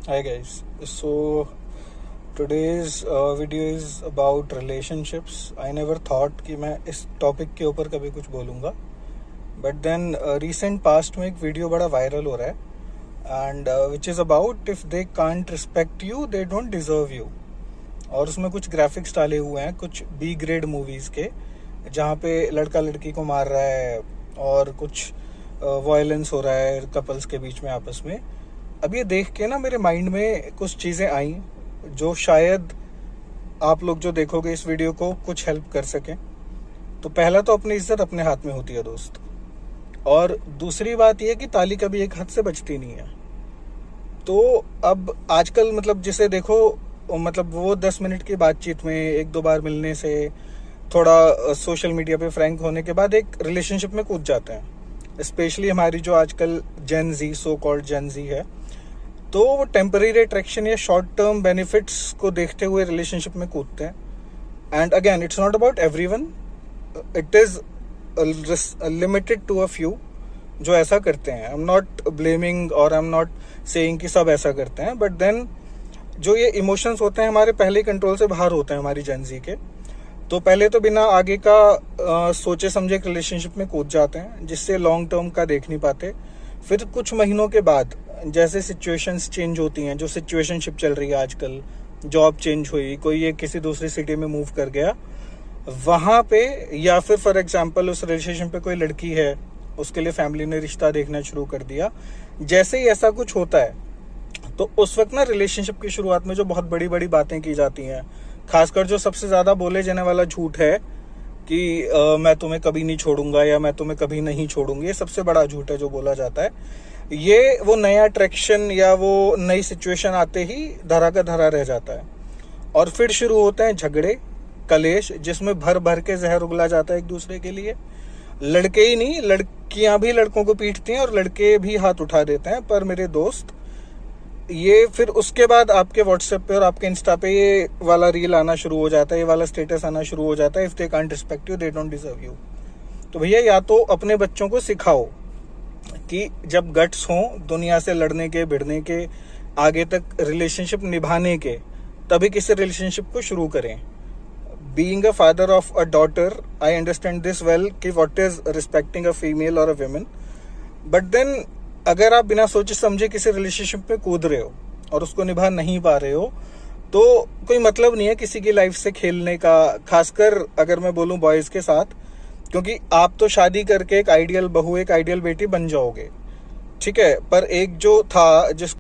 Hi guys. So today's video is about relationships. I never thought कि मैं इस topic के ऊपर कभी कुछ बोलूँगा, बट देन रिसेंट पास्ट में एक वीडियो बड़ा वायरल हो रहा है and which is about if they can't respect you they don't deserve you. और उसमें कुछ ग्राफिक्स डाले हुए हैं कुछ बी ग्रेड मूवीज़ के, जहाँ पे लड़का लड़की को मार रहा है और कुछ वायलेंस हो रहा है कपल्स के बीच में आपस में। अब ये देख के ना मेरे माइंड में कुछ चीज़ें आई जो शायद आप लोग जो देखोगे इस वीडियो को कुछ हेल्प कर सकें। तो पहला तो अपनी इज्जत अपने हाथ में होती है दोस्त, और दूसरी बात यह कि ताली कभी एक हाथ से बचती नहीं है। तो अब आजकल मतलब जिसे देखो, मतलब वो 10 मिनट की बातचीत में एक दो बार मिलने से, थोड़ा सोशल मीडिया पे फ्रैंक होने के बाद एक रिलेशनशिप में कूद जाते हैं। स्पेशली हमारी जो आजकल जेन जी, सो कॉल्ड जेन जी है, तो वो टेम्पररी अट्रैक्शन या शॉर्ट टर्म बेनिफिट्स को देखते हुए रिलेशनशिप में कूदते हैं। And again it's not about everyone, it is limited to a few जो ऐसा करते हैं। आई एम नॉट ब्लेमिंग और आई एम नॉट सेइंग कि सब ऐसा करते हैं, बट देन जो ये इमोशंस होते हैं हमारे पहले कंट्रोल से बाहर होते हैं हमारी जेन जी के। तो पहले तो बिना आगे का सोचे समझे एक रिलेशनशिप में कूद जाते हैं, जिससे लॉन्ग टर्म का देख नहीं पाते। फिर कुछ महीनों के बाद जैसे सिचुएशंस चेंज होती हैं, जो सिचुएशनशिप चल रही है आजकल, जॉब चेंज हुई, कोई ये किसी दूसरी सिटी में मूव कर गया, वहाँ पे या फिर फॉर एग्जांपल उस रिलेशनशिप पे कोई लड़की है, उसके लिए फैमिली ने रिश्ता देखना शुरू कर दिया। जैसे ही ऐसा कुछ होता है तो उस वक्त ना रिलेशनशिप की शुरुआत में जो बहुत बड़ी बड़ी बातें की जाती हैं, खासकर जो सबसे ज़्यादा बोले जाने वाला झूठ है कि मैं तुम्हें कभी नहीं छोड़ूंगा या मैं तुम्हें कभी नहीं छोड़ूंगी, ये सबसे बड़ा झूठ है जो बोला जाता है। ये वो नया अट्रैक्शन या वो नई सिचुएशन आते ही धरा का धरा रह जाता है, और फिर शुरू होते हैं झगड़े, कलेश, जिसमें भर भर के जहर उगला जाता है एक दूसरे के लिए। लड़के ही नहीं, लड़कियां भी लड़कों को पीटती हैं और लड़के भी हाथ उठा देते हैं। पर मेरे दोस्त, ये फिर उसके बाद आपके व्हाट्सएप पे और आपके इंस्टा पे ये वाला रील आना शुरू हो जाता है, ये वाला स्टेटस आना शुरू हो जाता है, if they can't respect you they don't deserve you. तो भैया या तो अपने बच्चों को सिखाओ कि जब गट्स हों दुनिया से लड़ने के, भिड़ने के, आगे तक रिलेशनशिप निभाने के, तभी किसी रिलेशनशिप को शुरू करें। Being a father of a daughter, I understand this well कि what is respecting a female और अ विमेन, बट देन अगर आप बिना सोचे समझे किसी रिलेशनशिप में कूद रहे हो और उसको निभा नहीं पा रहे हो, तो कोई मतलब नहीं है किसी की लाइफ से खेलने का, खासकर अगर मैं बोलूं बॉयज के साथ, क्योंकि आप तो शादी करके एक आइडियल बहू, एक आइडियल बेटी बन जाओगे, ठीक है, पर एक जो था जिस